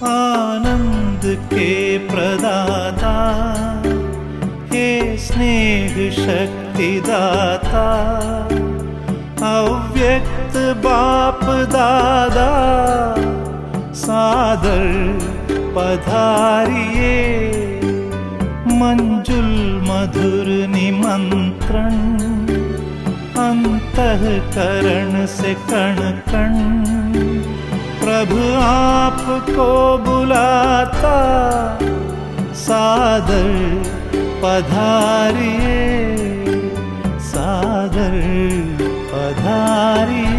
आनंद के प्रदाता हे स्नेह शक्ति दाता, अव्यक्त बाप दादा सादर पधारिए। मंजुल मधुर निमंत्रण अंतःकरण से कण कण, प्रभु आपको बुलाता सादर पधारिए, सादर पधारिए।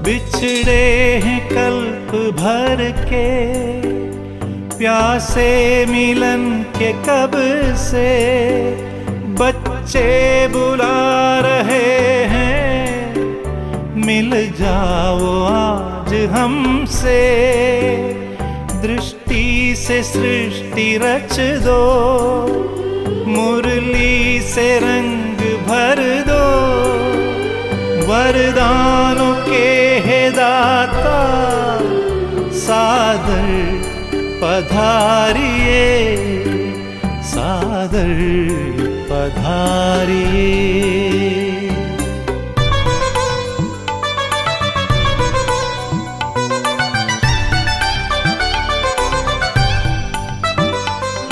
बिछड़े हैं कल्प भर के, प्यासे मिलन के कब से, बच्चे बुला रहे हैं, मिल जाओ आज हमसे। दृष्टि से सृष्टि रच दो, मुरली से रंग भर दो, वरदानों के हे दाता सादर पधारिए, सादर पधारिए।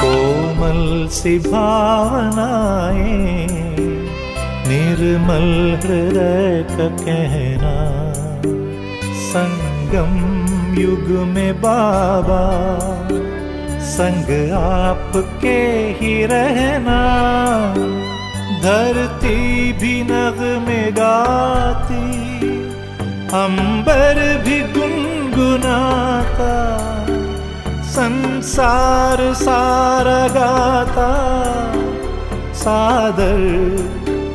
कोमल सी भावनाएं, निर्मल हृदय का कहना, संगम युग में बाबा संग आपके ही रहना। धरती भी नग़मे गाती, अंबर भी गुनगुनाता, संसार सारा गाता सादर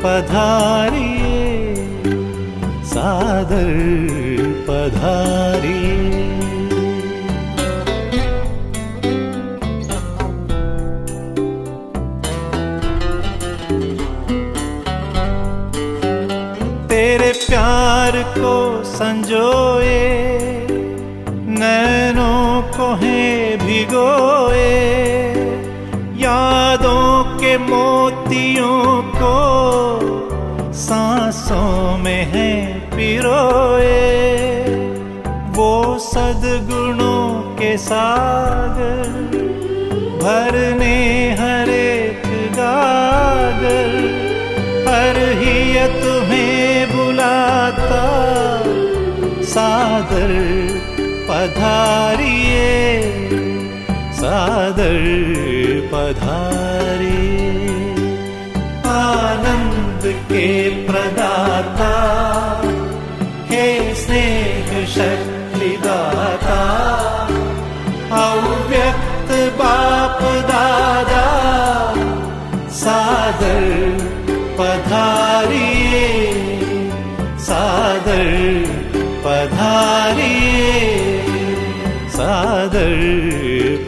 पधारिए, सादर पधारिए। तेरे प्यार को संजोए, नैनों को है भिगोए, यादों के मोतियों को सांसों में है पिरोए। वो सद्गुणों के सागर भरने हर एक गागर, हर हिय तुम्हें बुलाता सादर पधारिए, सादर पधारिए। आनंद के प्रदाता हे स्नेह शक्ति दाता, अव्यक्त बाप दादा सादर पधारिए, सादर पधारिए, सादर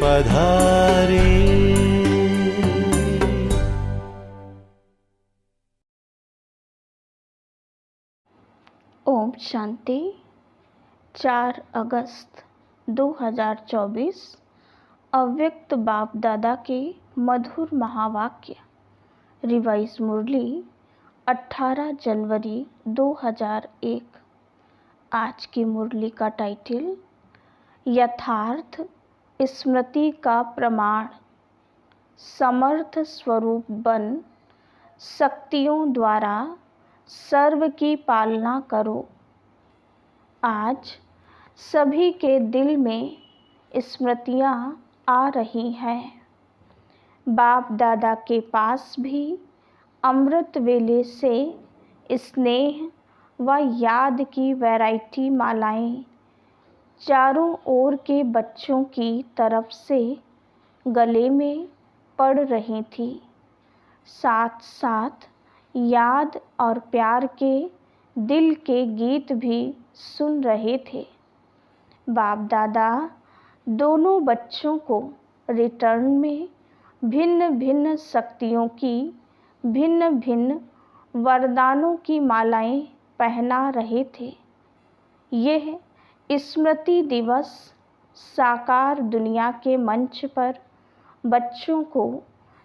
पधारिए। ओम शांति। 4 अगस्त 2024 अव्यक्त बाप दादा के मधुर महावाक्य। रिवाइज मुरली 18 जनवरी 2001। आज की मुरली का टाइटल यथार्थ स्मृति का प्रमाण। समर्थ स्वरूप बन शक्तियों द्वारा सर्व की पालना करो। आज सभी के दिल में स्मृतियाँ आ रही हैं। बाप दादा के पास भी अमृत वेले से स्नेह व याद की वैरायटी मालाएं चारों ओर के बच्चों की तरफ से गले में पड़ रही थी। साथ साथ याद और प्यार के दिल के गीत भी सुन रहे थे। बाप दादा दोनों बच्चों को रिटर्न में भिन्न भिन्न शक्तियों की, भिन्न भिन्न वरदानों की मालाएं पहना रहे थे। यह स्मृति दिवस साकार दुनिया के मंच पर बच्चों को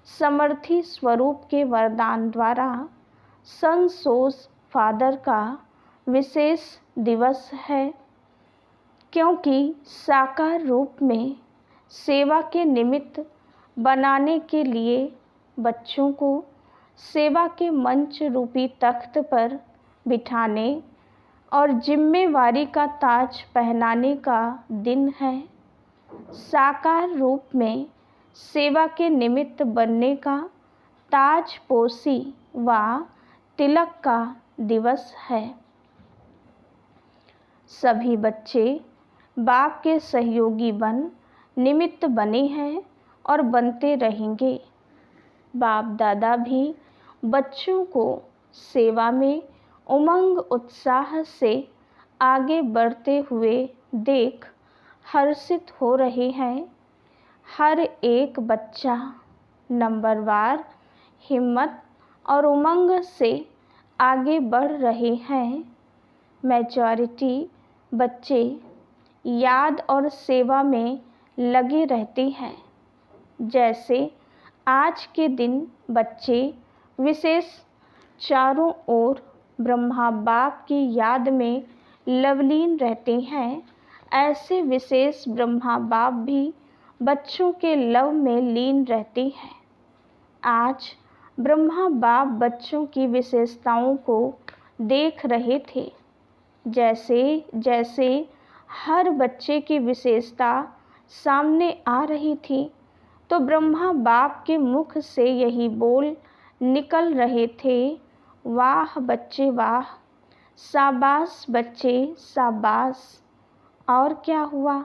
समर्थी स्वरूप के वरदान द्वारा सन सोस फादर का विशेष दिवस है, क्योंकि साकार रूप में सेवा के निमित्त बनाने के लिए बच्चों को सेवा के मंच रूपी तख्त पर बिठाने और जिम्मेवारी का ताज पहनाने का दिन है। साकार रूप में सेवा के निमित्त बनने का ताजपोशी व तिलक का दिवस है। सभी बच्चे बाप के सहयोगी बन निमित्त बने हैं और बनते रहेंगे। बाप दादा भी बच्चों को सेवा में उमंग उत्साह से आगे बढ़ते हुए देख हर्षित हो रहे हैं। हर एक बच्चा नंबरवार हिम्मत और उमंग से आगे बढ़ रहे हैं। मेजॉरिटी बच्चे याद और सेवा में लगे रहते हैं। जैसे आज के दिन बच्चे विशेष चारों ओर ब्रह्मा बाप की याद में लवलीन रहते हैं, ऐसे विशेष ब्रह्मा बाप भी बच्चों के लव में लीन रहते हैं। आज ब्रह्मा बाप बच्चों की विशेषताओं को देख रहे थे। जैसे जैसे हर बच्चे की विशेषता सामने आ रही थी, तो ब्रह्मा बाप के मुख से यही बोल निकल रहे थे, वाह बच्चे वाह, शाबाश बच्चे शाबाश। और क्या हुआ?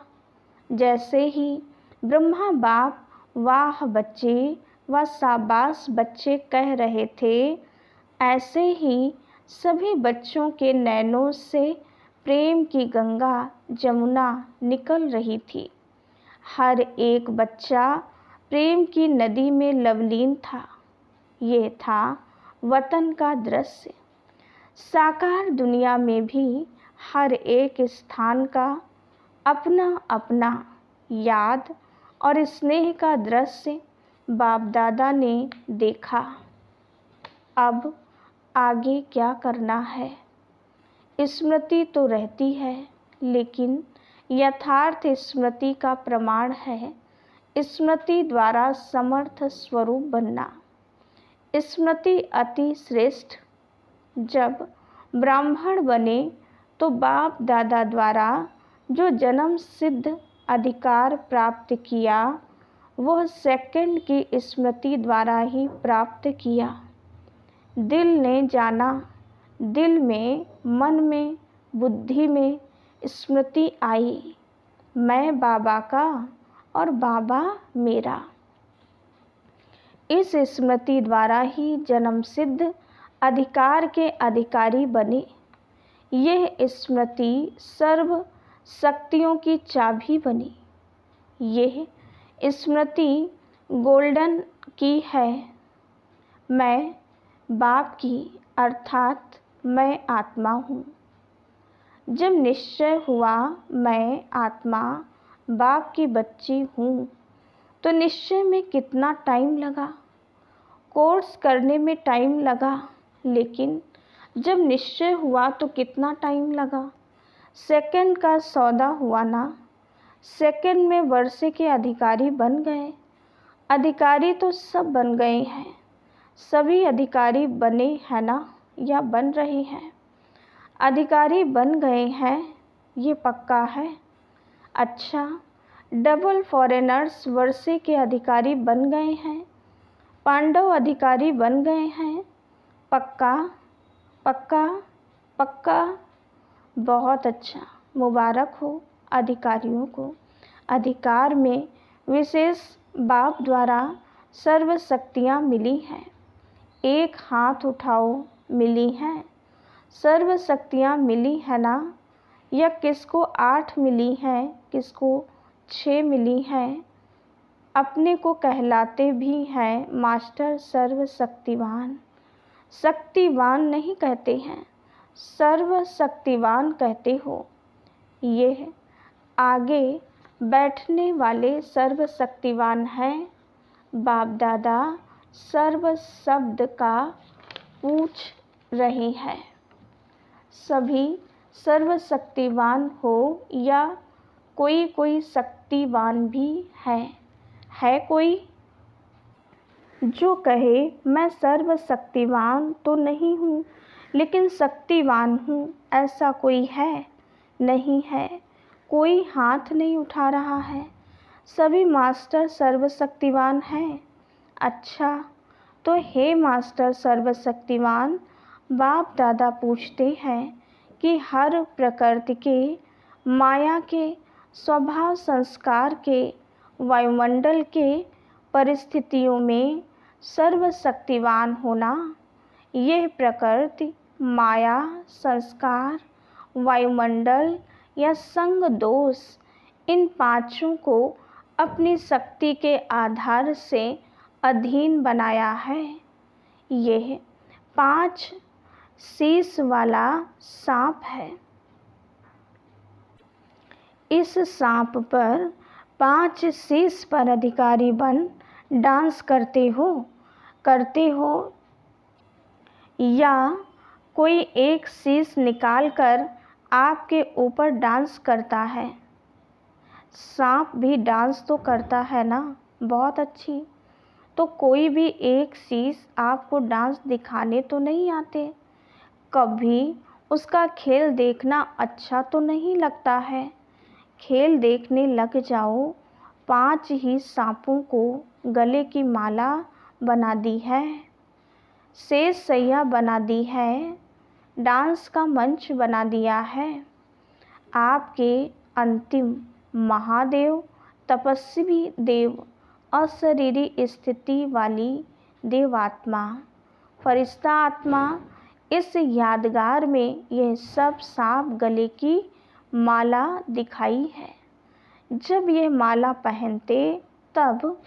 जैसे ही ब्रह्मा बाप वाह बच्चे व शाबाश बच्चे कह रहे थे, ऐसे ही सभी बच्चों के नैनों से प्रेम की गंगा जमुना निकल रही थी। हर एक बच्चा प्रेम की नदी में लवलीन था। ये था वतन का दृश्य। साकार दुनिया में भी हर एक स्थान का अपना अपना याद और स्नेह का दृश्य बाप दादा ने देखा। अब आगे क्या करना है? स्मृति तो रहती है, लेकिन यथार्थ स्मृति का प्रमाण है स्मृति द्वारा समर्थ स्वरूप बनना। स्मृति अति श्रेष्ठ। जब ब्राह्मण बने तो बाप दादा द्वारा जो जन्म सिद्ध अधिकार प्राप्त किया, वह सेकंड की स्मृति द्वारा ही प्राप्त किया। दिल ने जाना, दिल में, मन में, बुद्धि में स्मृति आई, मैं बाबा का और बाबा मेरा। इस स्मृति द्वारा ही जन्म सिद्ध अधिकार के अधिकारी बने। यह स्मृति सर्व शक्तियों की चाबी बनी। यह स्मृति गोल्डन की है। मैं बाप की अर्थात मैं आत्मा हूँ। जब निश्चय हुआ मैं आत्मा बाप की बच्ची हूँ, तो निश्चय में कितना टाइम लगा? कोर्स करने में टाइम लगा, लेकिन जब निश्चय हुआ तो कितना टाइम लगा? सेकंड का सौदा हुआ ना। सेकंड में वर्षे के अधिकारी बन गए। अधिकारी तो सब बन गए हैं। सभी अधिकारी बने हैं ना, या बन रहे हैं? अधिकारी बन गए हैं, ये पक्का है। अच्छा, डबल फॉरेनर्स वर्षे के अधिकारी बन गए हैं। पांडव अधिकारी बन गए हैं। पक्का पक्का पक्का। बहुत अच्छा, मुबारक हो, अधिकारियों को अधिकार में विशेष बाप द्वारा सर्व शक्तियाँ मिली हैं। एक हाथ उठाओ, मिली हैं। सर्व शक्तियाँ मिली है ना? या किसको 8 मिली हैं, किसको 6 मिली हैं। अपने को कहलाते भी हैं मास्टर सर्वशक्तिवान। शक्तिवान नहीं कहते हैं, सर्वशक्तिवान कहते हो। ये आगे बैठने वाले सर्वशक्तिवान हैं। बाप दादा सर्व शब्द का पूछ रहे हैं। सभी सर्वशक्तिवान हो या कोई शक्तिवान भी है कोई जो कहे मैं सर्वशक्तिवान तो नहीं हूँ लेकिन शक्तिवान हूँ, ऐसा कोई है? नहीं है। कोई हाथ नहीं उठा रहा है। सभी मास्टर सर्वशक्तिवान हैं। अच्छा, तो हे मास्टर सर्वशक्तिवान, बाप दादा पूछते हैं कि हर प्रकृति के, माया के, स्वभाव संस्कार के, वायुमंडल के परिस्थितियों में सर्वशक्तिवान होना, यह प्रकृति, माया, संस्कार, वायुमंडल या संग दोष, इन पांचों को अपनी शक्ति के आधार से अधीन बनाया है। यह 5 शीश वाला सांप है। इस सांप पर 5 शीश पर अधिकारी बन डांस करते हो या कोई एक शीश निकाल कर आपके ऊपर डांस करता है। सांप भी डांस तो करता है ना, बहुत अच्छी। तो कोई भी एक शीश आपको डांस दिखाने तो नहीं आते। कभी उसका खेल देखना अच्छा तो नहीं लगता है। खेल देखने लग जाओ। 5 ही सांपों को गले की माला बना दी है, शेष सैया बना दी है, डांस का मंच बना दिया है। आपके अंतिम महादेव, तपस्वी देव, अशरीरी स्थिति वाली देवात्मा, फरिश्ता आत्मा, इस यादगार में यह सब सांप गले की माला दिखाई है। जब यह माला पहनते तब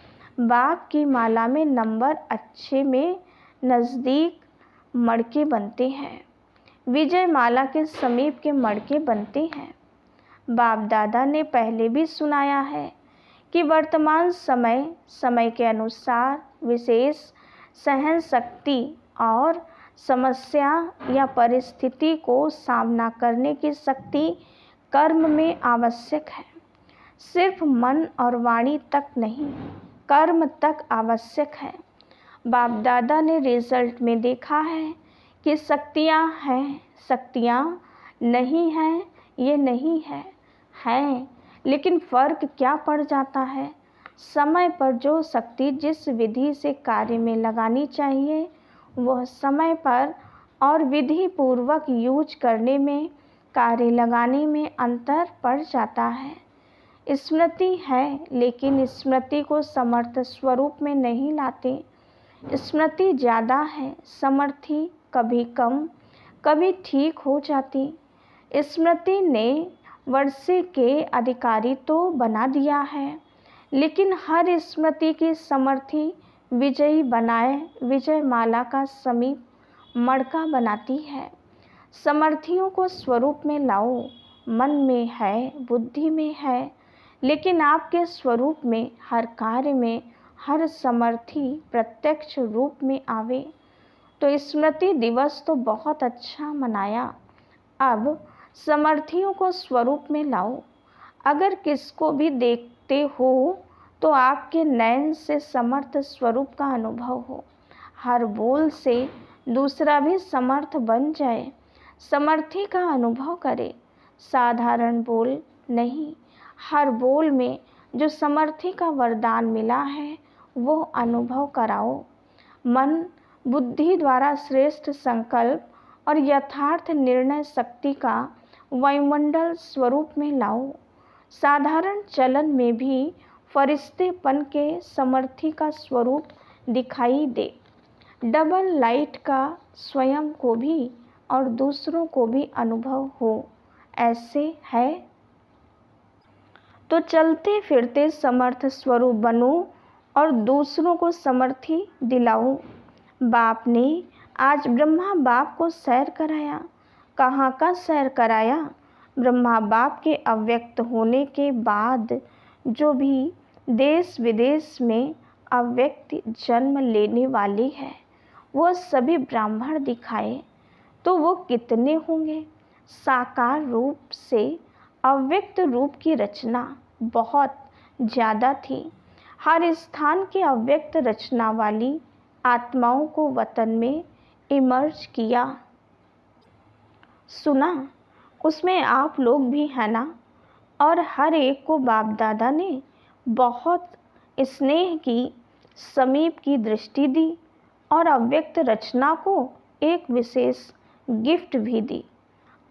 बाप की माला में नंबर अच्छे में नज़दीक मड़के बनते हैं। विजय माला के समीप के मड़के बनते हैं। बाप दादा ने पहले भी सुनाया है कि वर्तमान समय के अनुसार विशेष सहन शक्ति और समस्या या परिस्थिति को सामना करने की शक्ति कर्म में आवश्यक है। सिर्फ मन और वाणी तक नहीं, कर्म तक आवश्यक है। बाप दादा ने रिजल्ट में देखा है कि शक्तियाँ हैं, शक्तियाँ नहीं हैं, ये नहीं है, हैं, लेकिन फ़र्क क्या पड़ जाता है? समय पर जो शक्ति जिस विधि से कार्य में लगानी चाहिए, वह समय पर और विधि पूर्वक यूज करने में, कार्य लगाने में अंतर पड़ जाता है। स्मृति है, लेकिन स्मृति को समर्थ स्वरूप में नहीं लाते। स्मृति ज़्यादा है, समर्थी कभी कम, कभी ठीक हो जाती। स्मृति ने वर्षे के अधिकारी तो बना दिया है, लेकिन हर स्मृति की समर्थी विजयी बनाए विजय माला का समीप मड़का बनाती है। समर्थियों को स्वरूप में लाओ। मन में है, बुद्धि में है, लेकिन आपके स्वरूप में, हर कार्य में, हर समर्थी प्रत्यक्ष रूप में आवे। तो स्मृति दिवस तो बहुत अच्छा मनाया। अब समर्थियों को स्वरूप में लाओ। अगर किसको भी देखते हो तो आपके नयन से समर्थ स्वरूप का अनुभव हो। हर बोल से दूसरा भी समर्थ बन जाए, समर्थी का अनुभव करे। साधारण बोल नहीं, हर बोल में जो समर्थी का वरदान मिला है वो अनुभव कराओ। मन बुद्धि द्वारा श्रेष्ठ संकल्प और यथार्थ निर्णय शक्ति का वायुमंडल स्वरूप में लाओ। साधारण चलन में भी फरिश्तेपन के समर्थी का स्वरूप दिखाई दे। डबल लाइट का स्वयं को भी और दूसरों को भी अनुभव हो, ऐसे है। तो चलते फिरते समर्थ स्वरूप बनो और दूसरों को समर्थी दिलाओ। बाप ने आज ब्रह्मा बाप को सैर कराया। कहाँ का सैर कराया? ब्रह्मा बाप के अव्यक्त होने के बाद जो भी देश विदेश में अव्यक्त जन्म लेने वाली है, वो सभी ब्राह्मण दिखाए। तो वो कितने होंगे? साकार रूप से अव्यक्त रूप की रचना बहुत ज़्यादा थी। हर स्थान के अव्यक्त रचना वाली आत्माओं को वतन में इमर्ज किया। सुना, उसमें आप लोग भी हैं ना? और हर एक को बाप दादा ने बहुत स्नेह की, समीप की दृष्टि दी और अव्यक्त रचना को एक विशेष गिफ्ट भी दी।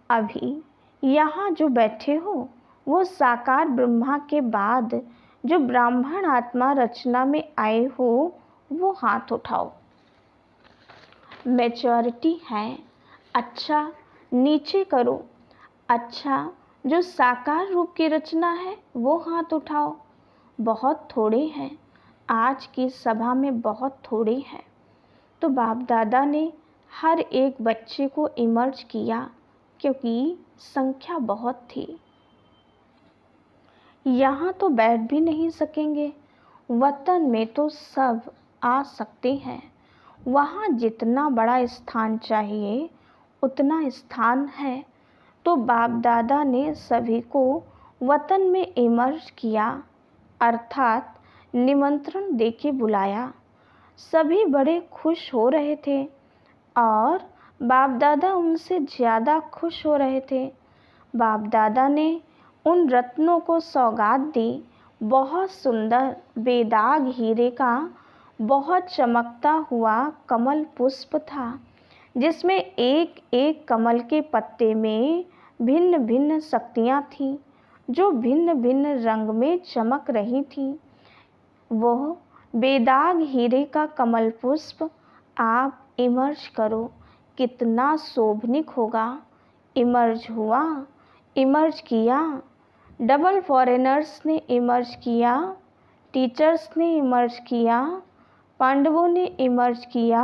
अभी यहाँ जो बैठे हो वो साकार ब्रह्मा के बाद जो ब्राह्मण आत्मा रचना में आए हो, वो हाथ उठाओ। मैच्योरिटी है। अच्छा, नीचे करो। अच्छा, जो साकार रूप की रचना है वो हाथ उठाओ। बहुत थोड़े हैं, आज की सभा में बहुत थोड़े हैं। तो बाप दादा ने हर एक बच्चे को इमर्ज किया क्योंकि संख्या बहुत थी। यहाँ तो बैठ भी नहीं सकेंगे, वतन में तो सब आ सकते हैं। वहाँ जितना बड़ा स्थान चाहिए उतना स्थान है। तो बाप दादा ने सभी को वतन में इमर्ज किया, अर्थात निमंत्रण देके बुलाया। सभी बड़े खुश हो रहे थे और बाप दादा उनसे ज़्यादा खुश हो रहे थे। बाप दादा ने उन रत्नों को सौगात दी। बहुत सुंदर बेदाग हीरे का बहुत चमकता हुआ कमल पुष्प था, जिसमें एक एक कमल के पत्ते में भिन्न भिन्न शक्तियाँ थीं, जो भिन्न भिन्न रंग में चमक रही थीं। वह बेदाग हीरे का कमल पुष्प आप इमर्ज करो, कितना शोभनिक होगा। इमर्ज हुआ, इमर्ज किया। डबल फॉरेनर्स ने इमर्ज किया, टीचर्स ने इमर्ज किया, पांडवों ने इमर्ज किया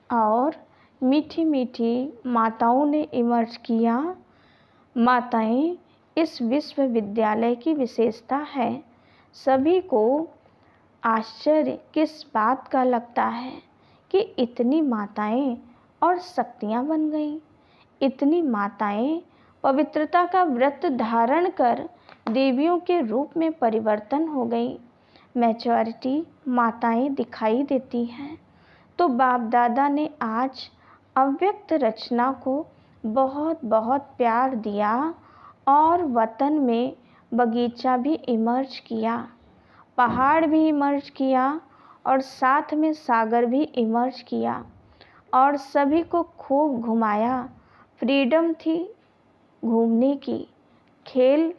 और मीठी मीठी माताओं ने इमर्ज किया। माताएं इस विश्वविद्यालय की विशेषता है। सभी को आश्चर्य किस बात का लगता है कि इतनी माताएं और शक्तियां बन गईं। इतनी माताएं पवित्रता का व्रत धारण कर देवियों के रूप में परिवर्तन हो गई। मैच्योरिटी माताएं दिखाई देती हैं। तो बाप दादा ने आज अव्यक्त रचना को बहुत बहुत प्यार दिया और वतन में बगीचा भी इमर्ज किया, पहाड़ भी इमर्ज किया और साथ में सागर भी इमर्ज किया और सभी को खूब घुमाया। फ्रीडम थी घूमने की, खेल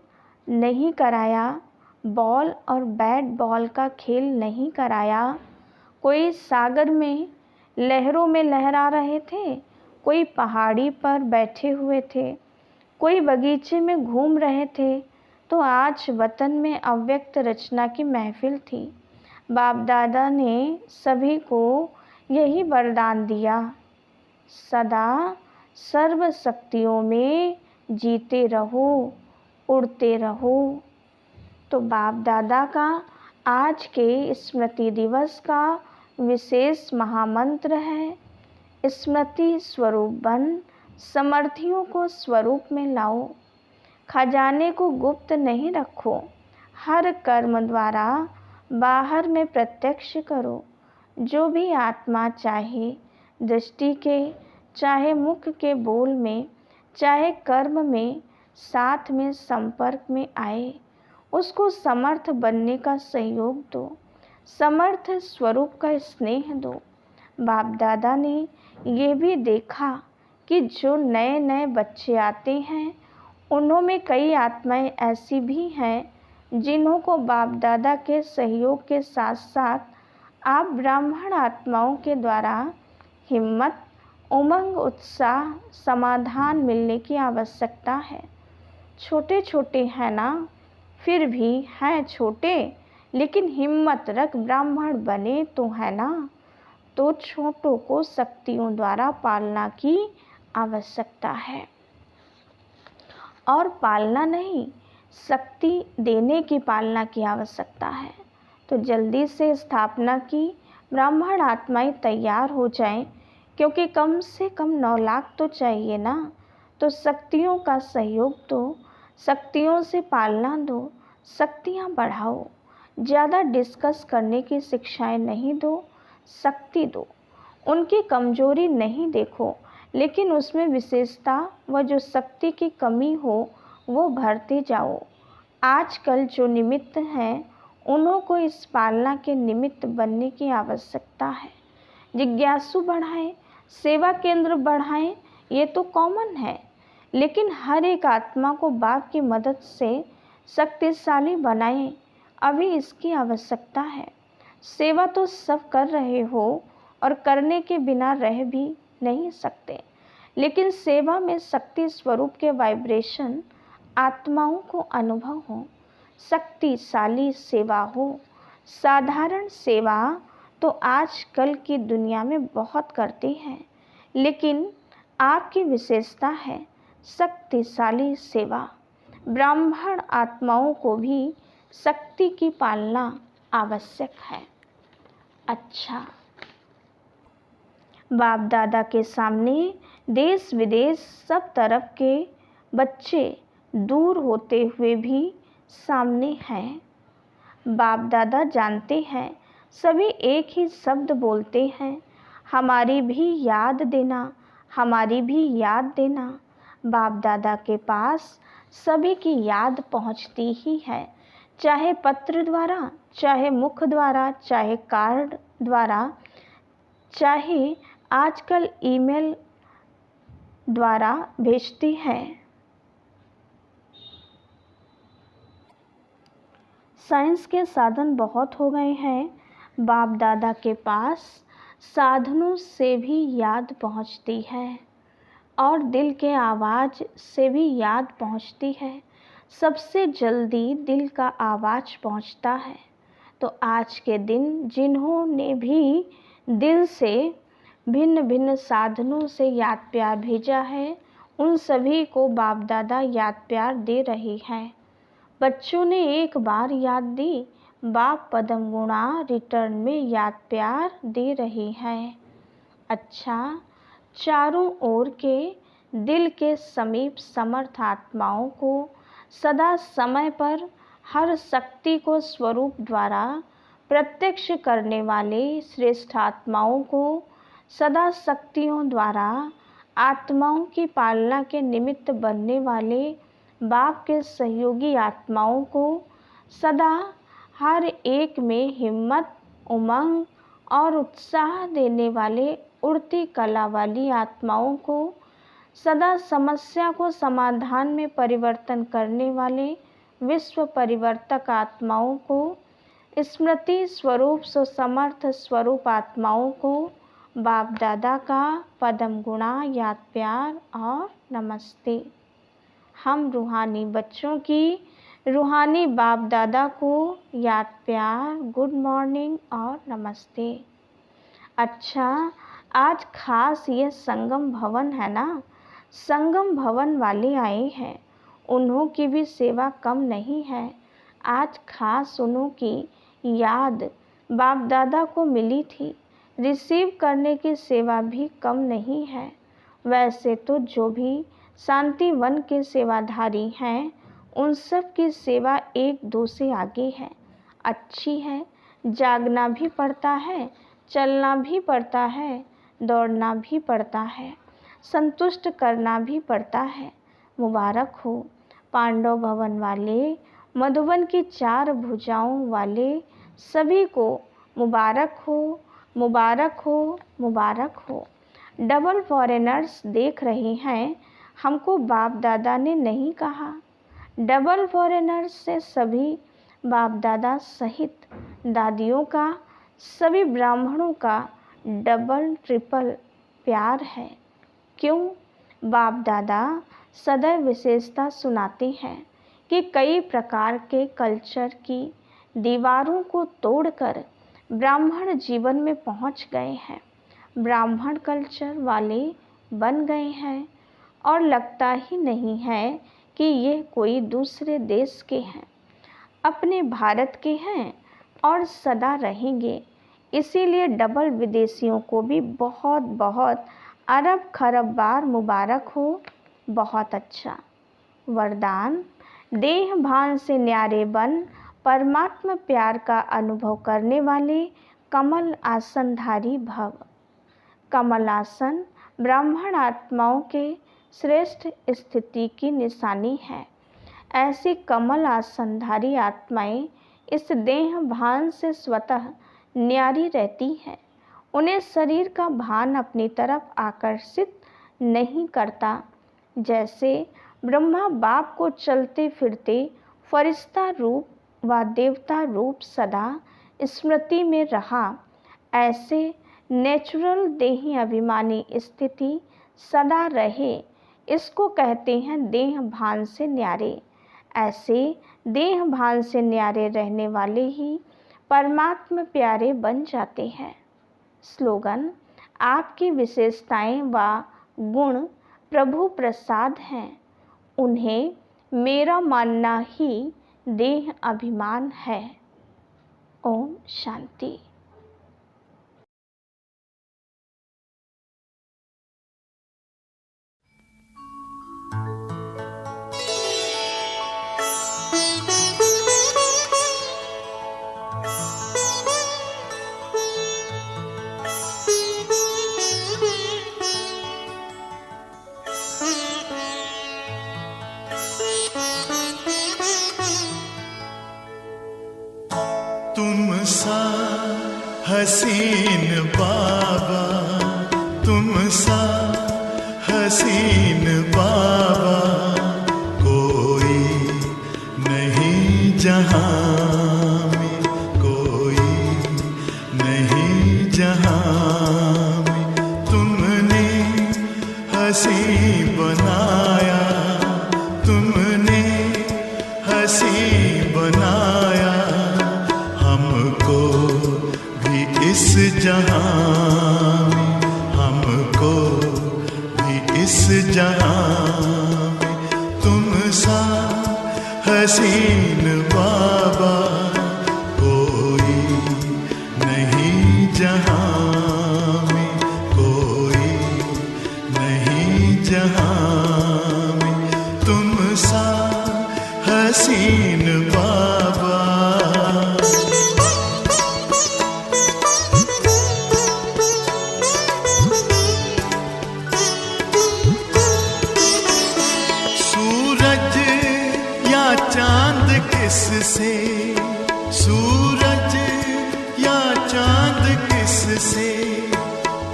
नहीं कराया, बॉल और बैट बॉल का खेल नहीं कराया। कोई सागर में लहरों में लहरा रहे थे, कोई पहाड़ी पर बैठे हुए थे, कोई बगीचे में घूम रहे थे। तो आज वतन में अव्यक्त रचना की महफिल थी। बाप दादा ने सभी को यही वरदान दिया, सदा सर्व शक्तियों में जीते रहो, उड़ते रहो। तो बाप दादा का आज के स्मृति दिवस का विशेष महामंत्र है, स्मृति स्वरूप बन, समर्थियों को स्वरूप में लाओ। खजाने को गुप्त नहीं रखो, हर कर्म द्वारा बाहर में प्रत्यक्ष करो। जो भी आत्मा चाहे दृष्टि के, चाहे मुख के बोल में, चाहे कर्म में, साथ में संपर्क में आए, उसको समर्थ बनने का सहयोग दो, समर्थ स्वरूप का स्नेह दो। बाप दादा ने ये भी देखा कि जो नए नए बच्चे आते हैं उन्होंने कई आत्माएं ऐसी भी हैं जिन्हों को बाप दादा के सहयोग के साथ साथ आप ब्राह्मण आत्माओं के द्वारा हिम्मत, उमंग, उत्साह, समाधान मिलने की आवश्यकता है। छोटे छोटे हैं ना, फिर भी हैं छोटे, लेकिन हिम्मत रख ब्राह्मण बने तो है ना। तो छोटों को शक्तियों द्वारा पालना की आवश्यकता है, और पालना नहीं, शक्ति देने की पालना की आवश्यकता है। तो जल्दी से स्थापना की ब्राह्मण आत्माएं तैयार हो जाएं, क्योंकि कम से कम 9 लाख तो चाहिए ना। तो शक्तियों का सहयोग दो, शक्तियों से पालना दो, शक्तियाँ बढ़ाओ। ज़्यादा डिस्कस करने की शिक्षाएं नहीं दो, शक्ति दो। उनकी कमजोरी नहीं देखो, लेकिन उसमें विशेषता व जो शक्ति की कमी हो वो भरते जाओ। आजकल जो निमित्त हैं उन्हों को इस पालना के निमित्त बनने की आवश्यकता है। जिज्ञासु बढ़ाएं, सेवा केंद्र बढ़ाएं, ये तो कॉमन है, लेकिन हर एक आत्मा को बाप की मदद से शक्तिशाली बनाएं, अभी इसकी आवश्यकता है। सेवा तो सब कर रहे हो और करने के बिना रह भी नहीं सकते, लेकिन सेवा में शक्ति स्वरूप के वाइब्रेशन आत्माओं को अनुभव हो, शक्तिशाली सेवा हो। साधारण सेवा तो आजकल की दुनिया में बहुत करते हैं, लेकिन आपकी विशेषता है शक्तिशाली सेवा। ब्राह्मण आत्माओं को भी शक्ति की पालना आवश्यक है। अच्छा, बाप दादा के सामने देश विदेश सब तरफ के बच्चे दूर होते हुए भी सामने हैं। बाप दादा जानते हैं, सभी एक ही शब्द बोलते हैं, हमारी भी याद देना, हमारी भी याद देना। बाप दादा के पास सभी की याद पहुंचती ही है, चाहे पत्र द्वारा, चाहे मुख द्वारा, चाहे कार्ड द्वारा, चाहे आजकल ईमेल द्वारा भेजती है। साइंस के साधन बहुत हो गए हैं, बाप दादा के पास साधनों से भी याद पहुंचती है और दिल के आवाज़ से भी याद पहुंचती है। सबसे जल्दी दिल का आवाज़ पहुंचता है। तो आज के दिन जिन्होंने भी दिल से भिन्न भिन्न साधनों से याद प्यार भेजा है, उन सभी को बाप दादा याद प्यार दे रहे हैं। बच्चों ने एक बार याद दी, बाप पदम गुणा रिटर्न में याद प्यार दे रहे हैं। अच्छा, चारों ओर के दिल के समीप समर्थ आत्माओं को सदा समय पर हर शक्ति को स्वरूप द्वारा प्रत्यक्ष करने वाले श्रेष्ठ आत्माओं को सदा शक्तियों द्वारा आत्माओं की पालना के निमित्त बनने वाले बाप के सहयोगी आत्माओं को सदा हर एक में हिम्मत, उमंग और उत्साह देने वाले उड़ती कला वाली आत्माओं को सदा समस्या को समाधान में परिवर्तन करने वाले विश्व परिवर्तक आत्माओं को, स्मृति स्वरूप सुसमर्थ स्वरूप आत्माओं को बाप दादा का पदम गुणा याद प्यार और नमस्ते। हम रूहानी बच्चों की रूहानी बाप दादा को याद प्यार, गुड मॉर्निंग और नमस्ते। अच्छा, आज खास ये संगम भवन है ना, संगम भवन वाले आए हैं, उन्हों की भी सेवा कम नहीं है। आज खास उन्हों की याद बाप दादा को मिली थी, रिसीव करने की सेवा भी कम नहीं है। वैसे तो जो भी शांति वन के सेवाधारी हैं, उन सब की सेवा एक दो से आगे है, अच्छी है। जागना भी पड़ता है, चलना भी पड़ता है, दौड़ना भी पड़ता है, संतुष्ट करना भी पड़ता है। मुबारक हो पांडव भवन वाले, मधुबन की 4 भुजाओं वाले सभी को मुबारक हो, मुबारक हो, मुबारक हो। डबल फॉरेनर्स देख रहे हैं, हमको बाप दादा ने नहीं कहा। डबल फॉरेनर्स से सभी बाप दादा सहित दादियों का, सभी ब्राह्मणों का डबल ट्रिपल प्यार है। क्यों? बाप दादा सदैव विशेषता सुनाते हैं कि कई प्रकार के कल्चर की दीवारों को तोड़कर ब्राह्मण जीवन में पहुंच गए हैं, ब्राह्मण कल्चर वाले बन गए हैं और लगता ही नहीं है कि ये कोई दूसरे देश के हैं, अपने भारत के हैं और सदा रहेंगे। इसीलिए डबल विदेशियों को भी बहुत बहुत अरब खरब बार मुबारक हो। बहुत अच्छा वरदान। देह भान से न्यारे बन परमात्मा प्यार का अनुभव करने वाले कमल आसनधारी भव। कमल आसन ब्राह्मण आत्माओं के श्रेष्ठ स्थिति की निशानी है। ऐसी कमल आसनधारी आत्माएं इस देह भान से स्वतः न्यारी रहती हैं। उन्हें शरीर का भान अपनी तरफ आकर्षित नहीं करता। जैसे ब्रह्मा बाप को चलते फिरते फरिश्ता रूप व देवता रूप सदा स्मृति में रहा, ऐसे नेचुरल देही अभिमानी स्थिति सदा रहे, इसको कहते हैं देह भान से न्यारे। ऐसे देह भान से न्यारे रहने वाले ही परमात्मा प्यारे बन जाते हैं। स्लोगन। आपकी विशेषताएं व गुण प्रभु प्रसाद हैं, उन्हें मेरा मानना ही देह अभिमान है। ओम शांति। तुम सा हसीन बाबा, तुम सा हसीन बाबा, कोई नहीं जहां में, कोई नहीं जहां में। तुमने हसी बनाया, तुमने हसी बनाया, हमको भी इस जहां में, हमको भी इस जहां में। तुम सा हसीन बाबा, कोई नहीं जहां में, कोई नहीं जहां में। तुम सा हसीन बाबा। चांद किससे, सूरज या चांद किससे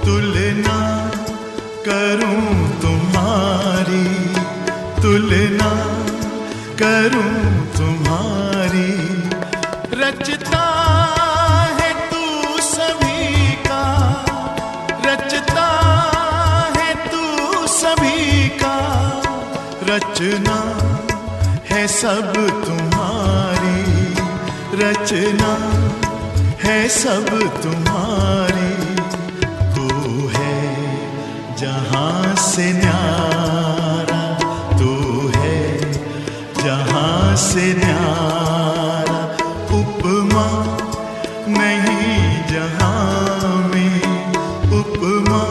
तुलना करूं तुम्हारी, तुलना करूं तुम्हारी। रचता है तू सभी का, रचता है तू सभी का, रचना है सब तुम्हारी, रचना है सब तुम्हारी। तू है जहां से न्यारा, तू है जहां से न्यारा। उपमा नहीं जहां में, उपमा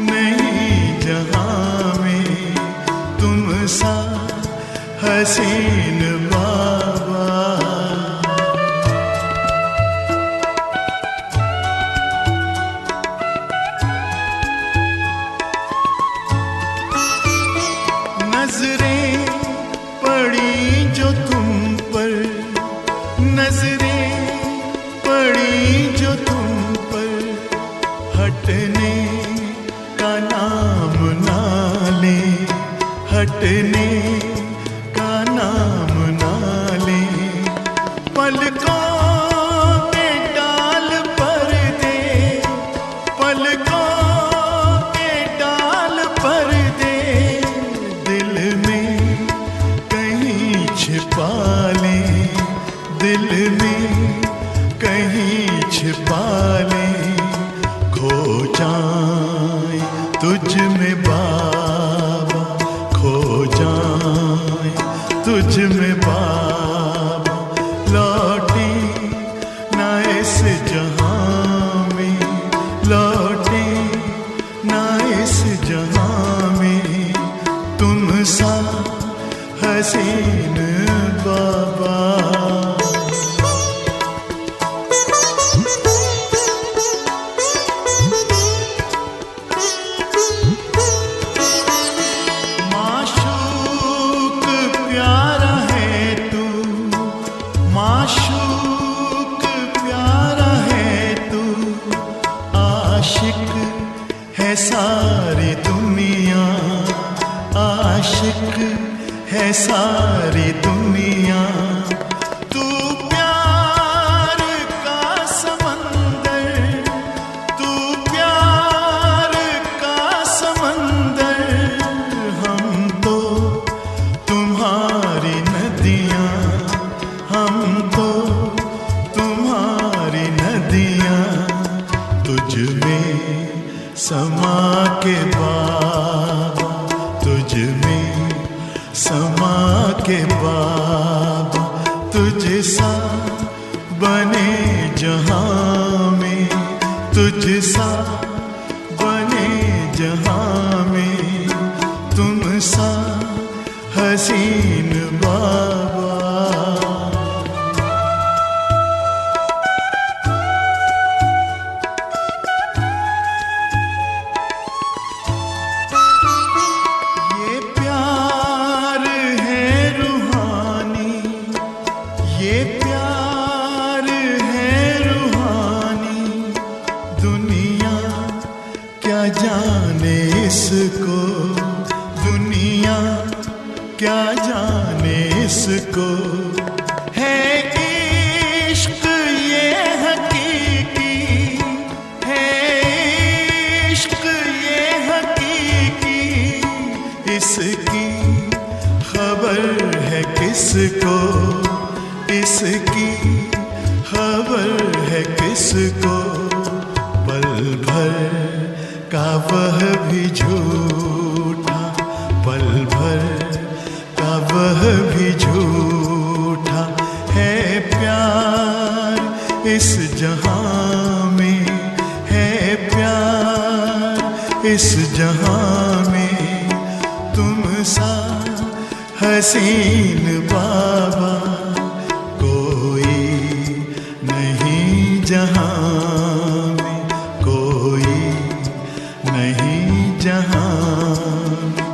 नहीं जहां में। तुम सा हसीन बाबा। नजरें पड़ी जो तुम पर, नजरें पड़ी जो तुम पर, हटने का नाम ना ले, तुझ में बाबा लौटी ना इस जहां में, लौटी ना इस जहां में तुम सा हसीन बाबा। माशूक प्यारा है तू, माशूक प्यारा है तू, आशिक है सारी दुनिया, आशिक है सारी दुनिया। तू प्यार का समंदर, तू प्यार का समंदर, हम तो तुम्हारी नदियाँ, हम तो तुम्हारी नदियाँ। तुझ में समा के बाबा, तुझ में समा के बाबा, तुझ सा बने जहां में, तुझ सा बने जहां में तुम सा हसीन बाबा। ये प्यार है रूहानी, दुनिया क्या जाने इसको, दुनिया क्या जाने इसको। है इश्क ये हकीकी, है इश्क ये हकीकी, इसकी खबर है किसको, इसकी खबर है किसको। पल भर का वह भी झूठा, पल भर का वह भी झूठा है प्यार इस जहां में, है प्यार इस जहां में तुम सा हसीन बाबा जहां में, कोई नहीं जहां में।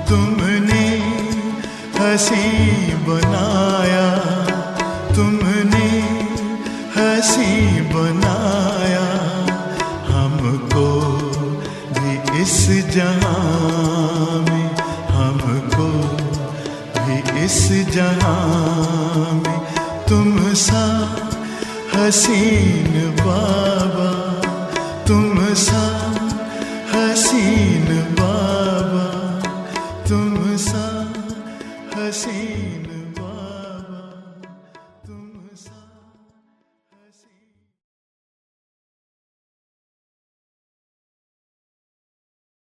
तुमने हंसी बनाया, तुमने हंसी बनाया हमको भी इस जहां में, हमको भी इस जहां में तुम सा हसीन बाबा, तुम सा हसीन बाबा, तुम सा हसीन